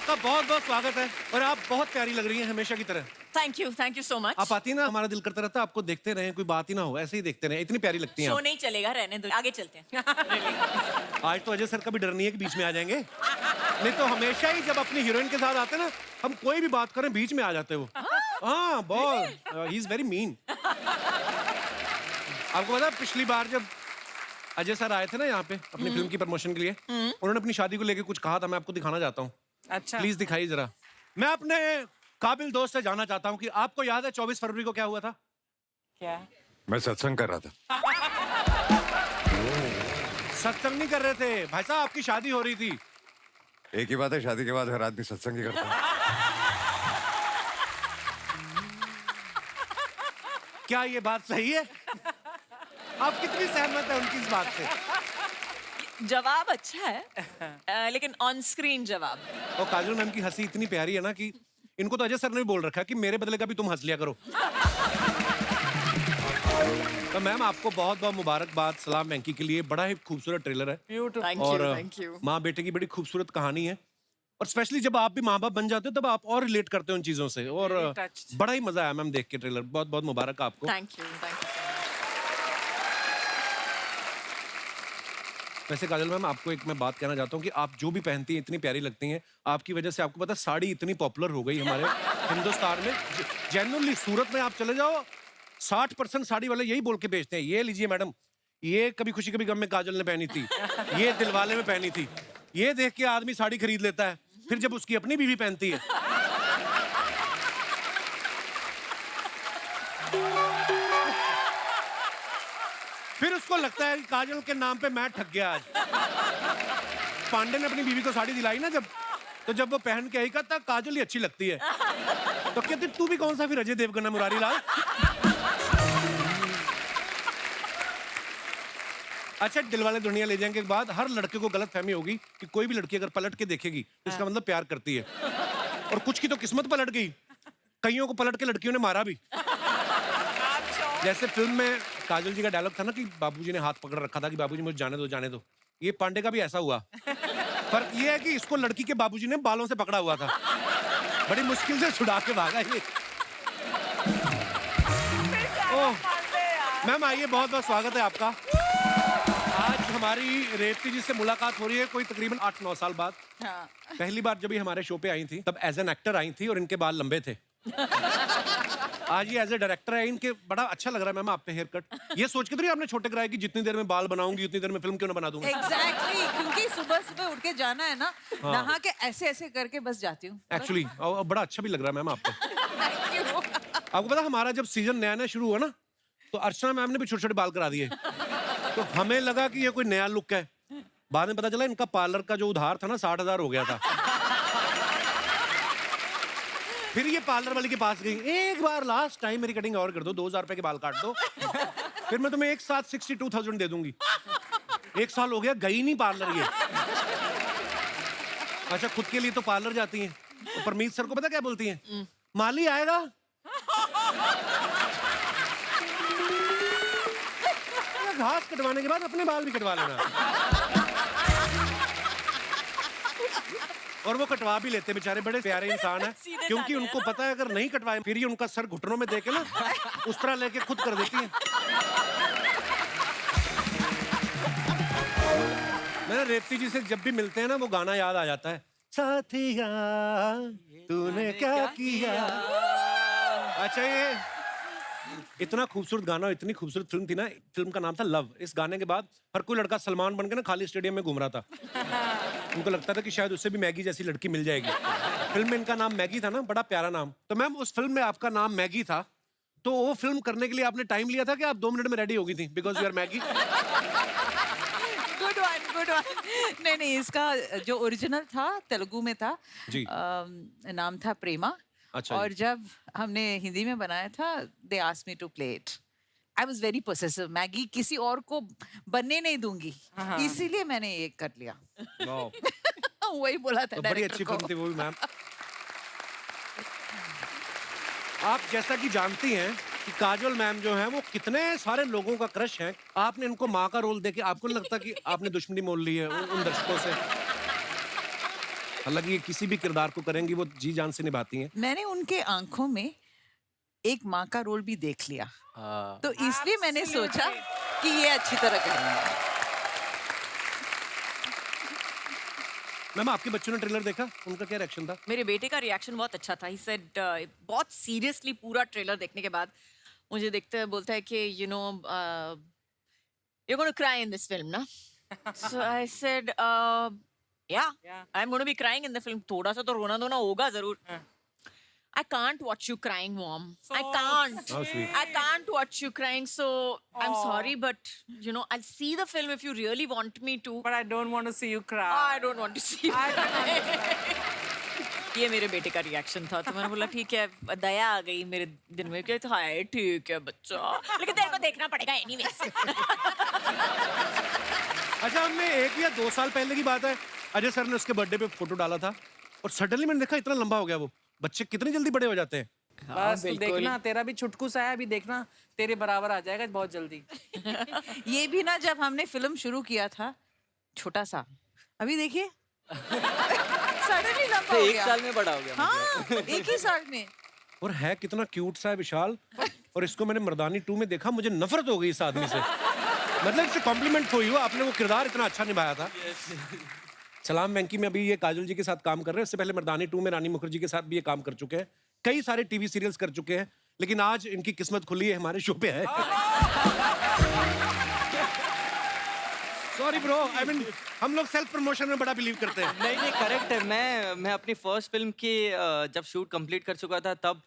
आपका बहुत बहुत स्वागत है और आप बहुत प्यारी लग रही हैं हमेशा की तरह। Thank you so much. आप आती ना, हमारा दिल करता रहता आपको देखते रहें, कोई बात ही ना हो, ऐसे ही देखते रहें, इतनी प्यारी लगती हैं शो आप। नहीं चलेगा, रहने दो, आगे चलते हैं। आज तो अजय सर का भी डर नहीं है कि बीच में आ जाएंगे, नहीं तो हमेशा ही जब अपनी हीरोइन के साथ आते ना, हम कोई भी बात करें बीच में आ जाते वो। हाँ बहुत, ही इज वेरी मीन। आपको पता पिछली बार जब अजय सर आए थे ना यहाँ पे अपनी फिल्म की प्रमोशन के लिए, उन्होंने अपनी शादी को लेके कुछ कहा था, मैं आपको दिखाना चाहता हूँ। अच्छा, प्लीज दिखाइए जरा। मैं अपने काबिल दोस्त से जानना चाहता हूँ कि आपको याद है 24 फरवरी को क्या हुआ था? क्या? मैं सत्संग कर रहा था। सत्संग नहीं कर रहे थे भाई साहब, आपकी शादी हो रही थी। एक ही बात है, शादी के बाद हर आदमी सत्संग ही करता है। क्या ये बात सही है? आप कितनी सहमत है उनकी इस बात से? जवाब अच्छा है, लेकिन ऑन स्क्रीन जवाब। और काजल मैम की हंसी इतनी प्यारी है ना कि इनको तो अजय सर ने भी बोल रखा है कि मेरे बदले का भी तुम हंस लिया करो। तो मैम आपको बहुत बहुत मुबारकबाद सलाम वेंकी के लिए। बड़ा ही खूबसूरत ट्रेलर है और थैंक यू। माँ बेटे की बड़ी खूबसूरत कहानी है और स्पेशली जब आप भी माँ बाप बन जाते हो तब आप और रिलेट करते हो उन चीजों से और बड़ा ही मजा आया मैम देख के ट्रेलर। बहुत बहुत मुबारक आपको। Thank you. वैसे काजल मैम आपको एक मैं बात कहना चाहता हूँ कि आप जो भी पहनती हैं इतनी प्यारी लगती हैं। आपकी वजह से आपको पता है साड़ी इतनी पॉपुलर हो गई हमारे हिंदुस्तान में। जेन्युइनली सूरत में आप चले जाओ 60% साड़ी वाले यही बोल के बेचते हैं, ये लीजिए मैडम, ये कभी खुशी कभी गम में काजल ने पहनी थी, ये दिलवाले में पहनी थी। ये देख के आदमी साड़ी खरीद लेता है, फिर जब उसकी अपनी बीवी पहनती है फिर उसको लगता है कि काजल के नाम पे मैं ठग गया आज। पांडे ने अपनी बीवी को साड़ी दिलाई ना जब वो पहन के आई कहता काजल ही अच्छी लगती है, तो कहते तू भी कौन सा फिर अजय देवगन है मुरारी लाल। अच्छा दिलवाले दुनिया ले जाएंगे के बाद हर लड़के को गलत फहमी होगी कि कोई भी लड़की अगर पलट के देखेगी तो इसका मतलब प्यार करती है, और कुछ की तो किस्मत पलट गई, कईयों को पलट के लड़कियों ने मारा भी। जैसे फिल्म में काजल जी का डायलॉग था ना कि बाबूजी ने हाथ पकड़ रखा था कि बाबूजी मुझे जाने दो जाने दो, ये पांडे का भी ऐसा हुआ। फर्क ये है कि इसको लड़की के बाबूजी ने बालों से पकड़ा हुआ था, बड़ी मुश्किल से छुड़ा के भागा ये। ओह मैम आइए, बहुत बहुत स्वागत है आपका। आज हमारी रेवती जी से मुलाकात हो रही है कोई तकरीबन 8-9 साल बाद। पहली बार जब ये हमारे शो पे आई थी तब एज एन एक्टर आई थी और इनके बाल लंबे थे। आज ये एज ए डायरेक्टर है, इनके बड़ा अच्छा लग रहा है मैम आप पे हेयर कट। ये सोच के तो नहीं आपने छोटे कराए कि जितनी देर में बाल बनाऊंगी उतनी देर में फिल्म क्यों ना बना दूंगा। एग्जैक्टली, क्योंकि सुबह सुबह उठ के जाना है ना, नहा के ऐसे ऐसे करके बस जाती हूँ। एक्चुअली बड़ा अच्छा भी लग रहा है मैम आप पे। आपको पता हमारा जब सीजन नया नया शुरू हुआ ना तो अर्चना मैम ने भी छोटे छोटे बाल करा दिए, तो हमें लगा कि ये कोई नया लुक है। बाद में पता चला इनका पार्लर का जो उधार था ना 60,000 हो गया था। फिर ये पार्लर वाले के पास गई, एक बार लास्ट टाइम मेरी कटिंग और कर दो, 2,000 रुपए के बाल काट दो, फिर मैं तुम्हें एक साथ 62,000 दे दूंगी। 1 साल हो गया गई नहीं पार्लर ये। अच्छा खुद के लिए तो पार्लर जाती हैं, तो परमीत सर को पता क्या बोलती हैं, माली आएगा। घास कटवाने के बाद अपने बाल भी कटवा लेना। और वो कटवा भी लेते बेचारे, बड़े प्यारे इंसान है, क्योंकि उनको पता है अगर नहीं कटवाए फिर ये उनका सर घुटनों में देके ना उस तरह लेके खुद कर देती है। मैंने रेवती जी से जब भी मिलते हैं ना वो गाना याद आ जाता है, साथिया तूने क्या किया। अच्छा ये इतना खूबसूरत गाना, इतनी खूबसूरत फिल्म थी ना, फिल्म का नाम था लव। इस गाने के बाद हर कोई लड़का सलमान बन के ना खाली स्टेडियम में घूम रहा था। उनको लगता था कि शायद उससे भी मैगी जैसी लड़की मिल जाएगी। फिल्म में इनका नाम मैगी था ना, बड़ा प्यारा नाम। तो मैम उस फिल्म में आपका नाम मैगी था, तो वो फिल्म करने के लिए आपने टाइम लिया था कि आप 2 मिनट में रेडी हो गई थी because you are Maggie? Good one. नहीं, इसका जो ओरिजिनल था तेलुगु में था जी। नाम था प्रेमा। अच्छा और जब हमने हिंदी में बनाया था they asked me to play it. I was very possessive, Maggie किसी और को बनने नहीं दूंगी, इसीलिए मैंने ये कर लिया। वही बोला था तो बड़ी अच्छी फिल्म थी वो भी मैम। आप जैसा कि जानती हैं कि काजल मैम जो हैं वो कितने सारे लोगों का क्रश है। आपने इनको माँ का रोल देके आपको नहीं लगता कि आपने दुश्मनी मोल ली है उन दर्शकों से? हालांकि ये किसी भी किरदार को करेंगी वो जी जान से निभाती हैं। मैंने उनके आंखों में एक माँ का रोल भी देख लिया, तो इसलिए मैंने सोचा कि ये अच्छी तरह करेंगे। मैम आपके बच्चों ने ट्रेलर देखा, उनका क्या रिएक्शन था? मेरे बेटे का रिएक्शन बहुत अच्छा था। ही सेड बहुत सीरियसली पूरा ट्रेलर देखने के बाद मुझे देखते हुए बोलता है कि you know you gonna cry in this film ना। सो आई सेड या I am gonna be crying in the film. थोड़ा सा तो रोना धोना होगा जरूर। I can't watch you crying, Mom. I can't. How sweet. I can't watch you crying. So I'm sorry, but you know, I'll see the film if you really want me to. But I don't want to see you cry. I don't want to see you cry. ये मेरे बेटे का reaction था, तो मैंने बोला ठीक है, दया आ गई मेरे दिन में कि हाय ठीक है बच्चा, लेकिन तेरे को देखना पड़ेगा एनीवेज। अच्छा, हमने 1 या 2 साल पहले की बात है, अजय सर ने उसके बर्थडे पे फोटो डाला था और सडनली मैंने देखा इतना लंबा हो गया वो। बच्चे कितनी जल्दी बड़े हो जाते हैं। बस तू देखना, तेरा भी छुटकू सा है, अभी देखना तेरे बराबर आ जाएगा बहुत जल्दी। ये भी ना, जब हमने फिल्म शुरू किया था छोटा सा, अभी देखिए सडनली लंबा हो एक गया। साल में बड़ा हो गया। हाँ, एक ही साल में। और है कितना क्यूट सा है विशाल। और इसको मैंने मर्दानी 2 में देखा, मुझे नफरत हो गई इस आदमी से। मतलब इससे कॉम्प्लीमेंट हुई, आपने वो किरदार इतना अच्छा निभाया था। सलाम वेंकी में अभी ये काजल जी के साथ काम कर रहे हैं, इससे पहले मर्दानी 2 में रानी मुखर्जी के साथ भी ये काम कर चुके हैं, कई सारे टीवी सीरियल्स कर चुके हैं, लेकिन आज इनकी किस्मत खुली है, हमारे शो पे है। सॉरी ब्रो, आई मीन हम लोग सेल्फ प्रमोशन में बड़ा बिलीव करते हैं। नहीं नहीं करेक्ट है। मैं अपनी फर्स्ट फिल्म की जब शूट कंप्लीट कर चुका था, तब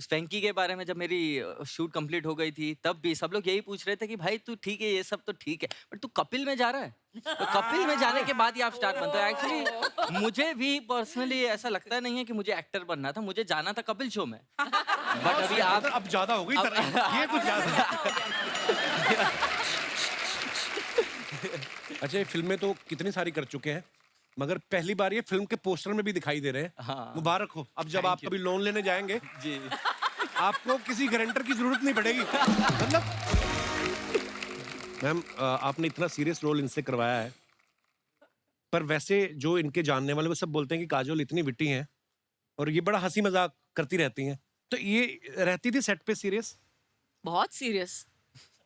स्पेंकी के बारे में जब मेरी शूट कंप्लीट हो गई थी, तब भी सब लोग यही पूछ रहे थे कि भाई तू ठीक है, ये सब तो ठीक है, बट तू कपिल में जा रहा है। तो कपिल में जाने के बाद ही आप स्टार बनते हो। एक्चुअली मुझे भी पर्सनली ऐसा लगता नहीं है कि मुझे एक्टर बनना था, मुझे जाना था कपिल शो में। बट अभी आप अब ज्यादा हो गई ये कुछ ज्यादा। अच्छा, ये फिल्में तो कितनी सारी कर चुके हैं, मगर पहली बार ये फिल्म के पोस्टर में भी दिखाई दे रहे हैं। हाँ। मुबारक हो। अब जब आप कभी लोन लेने जाएंगे जी आपको किसी गारंटर की जरूरत नहीं पड़ेगी। मतलब मैम आपने इतना सीरियस रोल इनसे करवाया है, पर वैसे जो इनके जानने वाले वो सब बोलते हैं कि काजोल इतनी विट्टी हैं और ये बड़ा हंसी मजाक करती रहती हैं, तो ये रहती थी सेट पे सीरियस? बहुत सीरियस,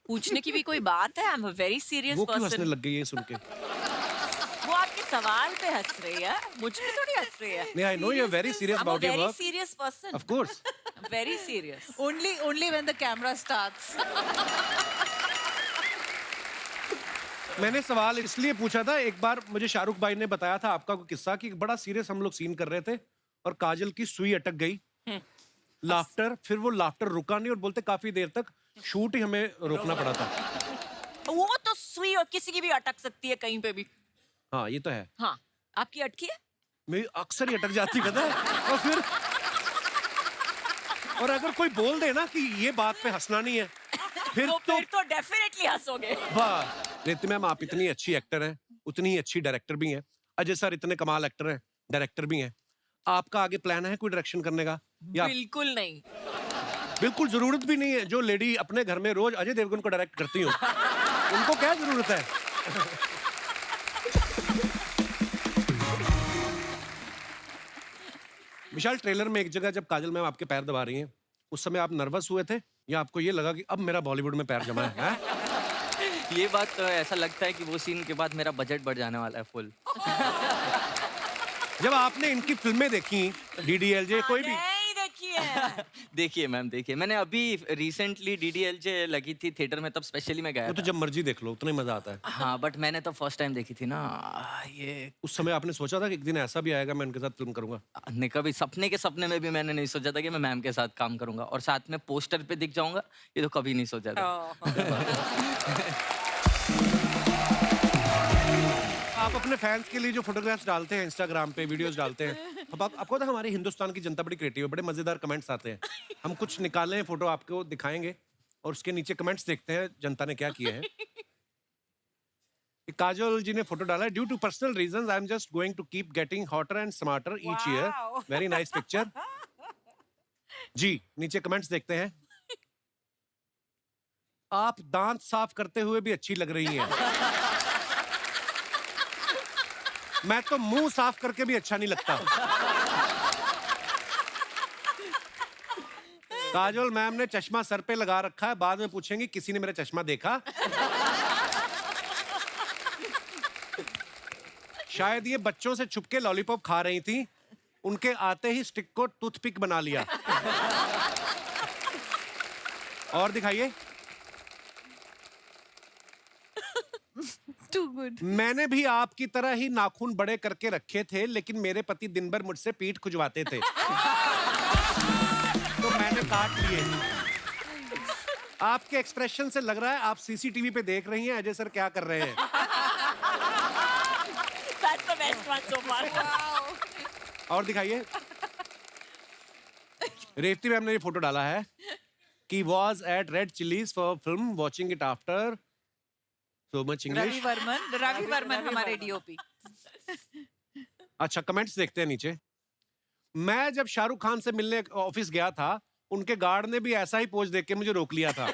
पूछने की भी कोई बात है। I am a very serious वो क्यों हंसने पर्सन। लग गई है सुन के? वो आपके सवाल पे हंस रही है, मुझ पे थोड़ी हंस रही है। नहीं, I know you are very serious I'm a about your very work. serious person. Of course. Very serious. Only when the camera starts. मैंने सवाल इसलिए पूछा था, एक बार मुझे शाहरुख भाई ने बताया था आपका कोई किस्सा कि बड़ा सीरियस हम लोग सीन कर रहे थे और काजल की सुई अटक गई। लाफ्टर, फिर वो लाफ्टर रुका नहीं और बोलते काफी देर तक शूट ही हमें रोकना पड़ा था। वो तो सुई और किसी की भी अटक सकती है कहीं पे भी। हाँ ये तो है। हाँ, आपकी अटकी है? मेरी अक्सर ही अटक जाती पता है। और फिर और अगर कोई बोल दे ना कि ये बात पे हंसना नहीं है, फिर तो डेफिनेटली हंसोगे। वाह रिति मैम, आप इतनी अच्छी एक्टर हैं, उतनी ही अच्छी डायरेक्टर भी हैं। अजय सर इतने कमाल एक्टर हैं, डायरेक्टर भी हैं। आपका आगे प्लान है कोई डायरेक्शन करने का? या बिल्कुल नहीं। बिल्कुल जरूरत भी नहीं है। जो लेडी अपने घर में रोज अजय देवगन को डायरेक्ट करती हो, उनको क्या जरूरत है? विशाल, ट्रेलर में एक जगह जब काजल मैम आपके पैर दबा रही हैं, उस समय आप नर्वस हुए थे या आपको ये लगा कि अब मेरा बॉलीवुड में पैर जमा है? ये बात तो ऐसा लगता है कि वो सीन के बाद मेरा बजट बढ़ जाने वाला है फुल। जब आपने इनकी फिल्में देखी, डीडीएलजे कोई भी? नहीं देखी है। देखिए मैम, देखिए मैंने अभी रिसेंटली डीडीएलजे लगी थी थिएटर में, तब स्पेशली मैं गया वो तो था। जब मर्जी देख लो, उतना ही मजा आता है। हाँ, बट मैंने तो फर्स्ट टाइम देखी थी ना ये। उस समय आपने सोचा था कि एक दिन ऐसा भी आएगा मैं उनके साथ फिल्म करूंगा? ने कभी सपने के सपने में भी मैंने नहीं सोचा था कि मैं मैम के साथ काम करूंगा और साथ में पोस्टर पे दिख जाऊंगा, ये तो कभी नहीं सोचा था। आप अपने फैंस के लिए जो फोटोग्राफ्स डालते हैं इंस्टाग्राम पे, वीडियोस डालते हैं, अब आपको तो हमारे हिंदुस्तान की जनता बड़ी क्रिएटिव है, बड़े मजेदार कमेंट्स आते हैं। हम कुछ निकाले हैं फोटो, आपको दिखाएंगे और उसके नीचे कमेंट्स देखते हैं जनता ने क्या किया है। काजोल जी ने फोटो डाला है, due to personal reasons I am just going to keep getting hotter and smarter each year. Very nice picture ji. नीचे कमेंट्स देखते हैं। आप दांत साफ करते हुए भी अच्छी लग रही हैं। मैं तो मुंह साफ करके भी अच्छा नहीं लगता। काजोल मैम ने चश्मा सर पे लगा रखा है, बाद में पूछेंगी किसी ने मेरा चश्मा देखा? शायद ये बच्चों से छुपके लॉलीपॉप खा रही थी, उनके आते ही स्टिक को टूथपिक बना लिया। और दिखाइए। Too good. मैंने भी आपकी तरह ही नाखून बड़े करके रखे थे, लेकिन मेरे पति दिन भर मुझसे पीठ खुजवाते थे, तो मैंने काट लिए। आपके एक्सप्रेशन से लग रहा है आप सीसीटीवी पे देख रही हैं अजय सर क्या कर रहे हैं। That's the best one so far. और दिखाइए। रेवती मैम ने ये फोटो डाला है कि was at Red Chillies for film, watching it after so much English. Ravi Varman हमारे डीओपी। अच्छा, कमेंट्स देखते हैं नीचे। मैं जब शाहरुख खान से मिलने ऑफिस गया था, उनके गार्ड ने भी ऐसा ही पोज देख के मुझे रोक लिया था।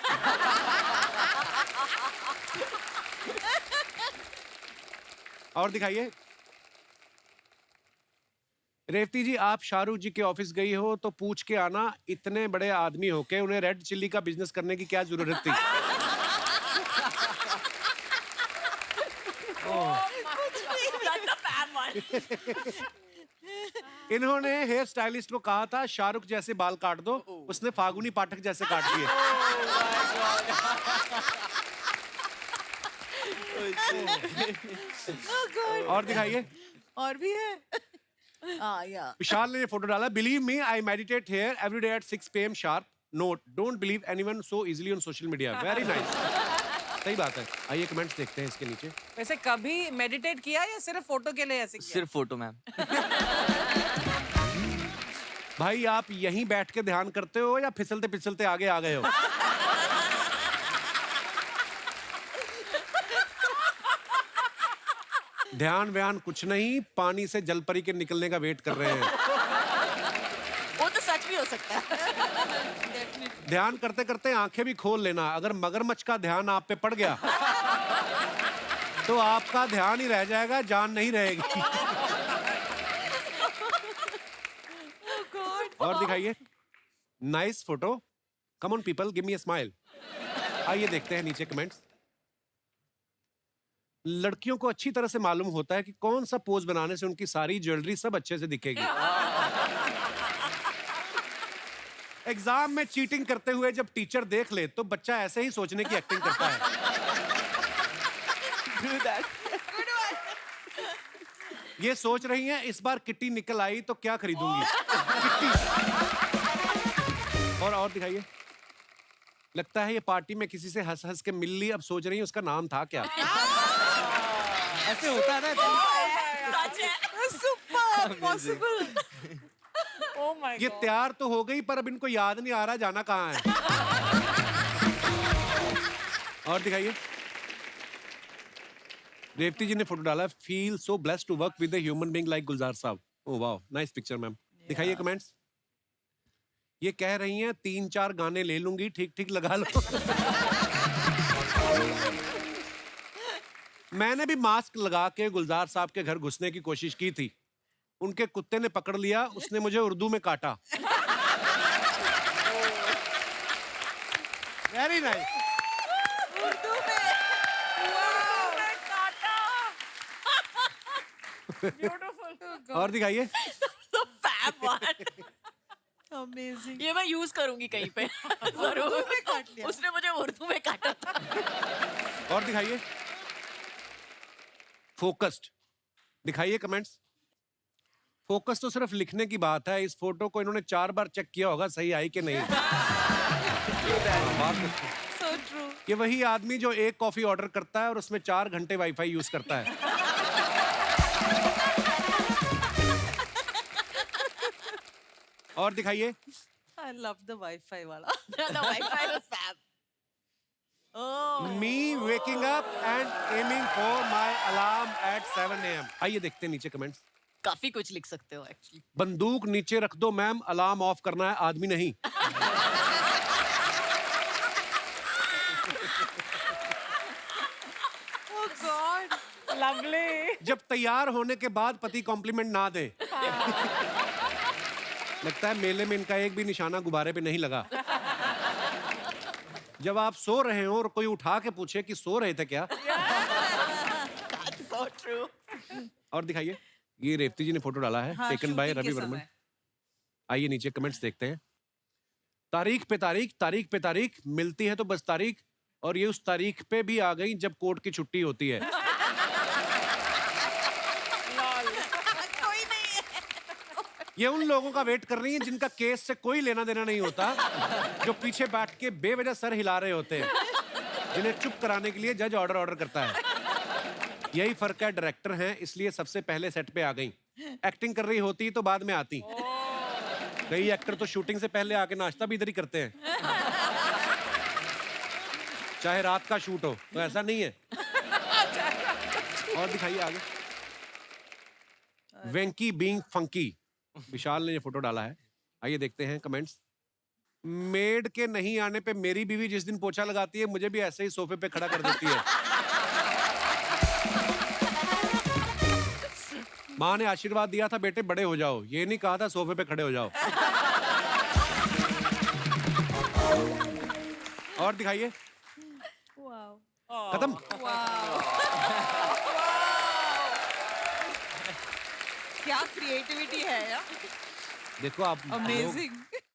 और दिखाइए। रेवती जी, आप शाहरुख जी के ऑफिस गई हो तो पूछ के आना, इतने बड़े आदमी होके उन्हें रेड चिल्ली का बिजनेस करने की क्या जरूरत थी? That's a fab one. इन्होंने हेयर स्टाइलिस्ट को कहा था शाहरुख जैसे बाल काट दो, उसने फागुनी पाठक जैसे काट दिए। और दिखाइए। और भी है। या विशाल ने ये फोटो डाला। Believe me, I meditate here every day at 6 PM sharp. Note, don't believe anyone so easily on social media. Very nice. सही बात है। आइए कमेंट्स देखते हैं इसके नीचे। वैसे कभी मेडिटेट किया या सिर्फ फोटो के लिए ऐसे किया? सिर्फ फोटो मैम। भाई आप यहीं बैठ के ध्यान करते हो या फिसलते फिसलते आगे आ गए हो? ध्यान व्यान कुछ नहीं, पानी से जलपरी के निकलने का वेट कर रहे हैं। वो तो सच भी हो सकता है। ध्यान करते करते आंखें भी खोल लेना। अगर मगरमच्छ का ध्यान आप पे पड़ गया तो आपका ध्यान ही रह जाएगा, जान नहीं रहेगी। और दिखाइए। Nice photo. Come on people, give me a smile. आइए देखते हैं नीचे कमेंट्स। लड़कियों को अच्छी तरह से मालूम होता है कि कौन सा पोज बनाने से उनकी सारी ज्वेलरी सब अच्छे से दिखेगी। एग्जाम में चीटिंग करते हुए जब टीचर देख ले तो बच्चा ऐसे ही सोचने की एक्टिंग करता है। ये सोच रही हैं इस बार किट्टी निकल आई तो क्या खरीदूंगी। किट्टी। और दिखाइए। लगता है ये पार्टी में किसी से हंस हंस के मिल ली, अब सोच रही है उसका नाम था क्या। ऐसे होता है ना। सच है। Super possible. Oh my ये God. तैयार तो हो गई पर अब इनको याद नहीं आ रहा जाना कहाँ है। और दिखाइए। रेवती जी ने फोटो डाला। Feel so blessed to work with a human being like Gulzar Sahab. Oh wow, nice picture ma'am. दिखाइए कमेंट्स। ये कह रही हैं 3-4 गाने ले लूंगी, ठीक ठीक लगा लो। मैंने भी मास्क लगा के गुलजार साहब के घर घुसने की कोशिश की थी, उनके कुत्ते ने पकड़ लिया, उसने मुझे उर्दू में काटा। Very nice. उर्दू में। Beautiful. और दिखाइए। The fab one. अमेजिंग। ये मैं यूज करूंगी कहीं पे। जरूर। उसने मुझे उर्दू में काटा था। और दिखाइए। फोकस्ड। दिखाइए कमेंट्स। फोकस तो सिर्फ लिखने की बात है, इस फोटो को इन्होंने 4 बार चेक किया होगा सही आई कि नहीं। So true. ये वही आदमी जो एक कॉफी ऑर्डर करता है और उसमें 4 घंटे वाईफाई यूज करता है। और दिखाइए। आई लव द वाईफाई वाला। The Wi-Fi was fab. Oh. Me waking up and aiming for my alarm eight 7 AM। आइए देखते हैं नीचे कमेंट्स। काफी कुछ लिख सकते हो एक्चुअली। बंदूक नीचे रख दो मैम, अलार्म ऑफ करना है, आदमी नहीं। ओह गॉड। लवली। जब तैयार होने के बाद पति कॉम्प्लीमेंट ना दे। लगता है मेले में इनका एक भी निशाना गुब्बारे पे नहीं लगा। जब आप सो रहे हो और कोई उठा के पूछे कि सो रहे थे क्या? So true. और दिखाइए, ये रेवती जी ने फोटो डाला है, हाँ, टेकन बाय shooting के रवि वर्मन। समय। आइए नीचे कमेंट्स देखते हैं। तारीख पे तारीख, तारीख पे तारीख, मिलती है तो बस तारीख, और ये उस तारीख पे भी आ गई जब कोर्ट की छुट्टी होती है। कोई नहीं है। ये उन लोगों का वेट कर रही है जिनका केस से कोई लेना देना नहीं होता, जो पीछे बैठ के बेवजह सर हिला रहे होते हैं, जिन्हें चुप कराने के लिए जज ऑर्डर करता है। यही फर्क है, डायरेक्टर हैं इसलिए सबसे पहले सेट पे आ गई। एक्टिंग कर रही होती तो बाद में आती। कई एक्टर तो शूटिंग से पहले आके नाश्ता भी इधर ही करते हैं, चाहे रात का शूट हो। तो ऐसा नहीं है। और दिखाइए आगे। वेंकी बीइंग फंकी, विशाल ने ये फोटो डाला है। आइए देखते हैं कमेंट्स। मेड के नहीं आने पे मेरी बीवी जिस दिन पोछा लगाती है, मुझे भी ऐसे ही सोफे पे खड़ा कर देती है। माँ ने आशीर्वाद दिया था, बेटे बड़े हो जाओ, ये नहीं कहा था सोफे पे खड़े हो जाओ। और दिखाइए। खत्म। क्या क्रिएटिविटी है यार, देखो आप अमेजिंग।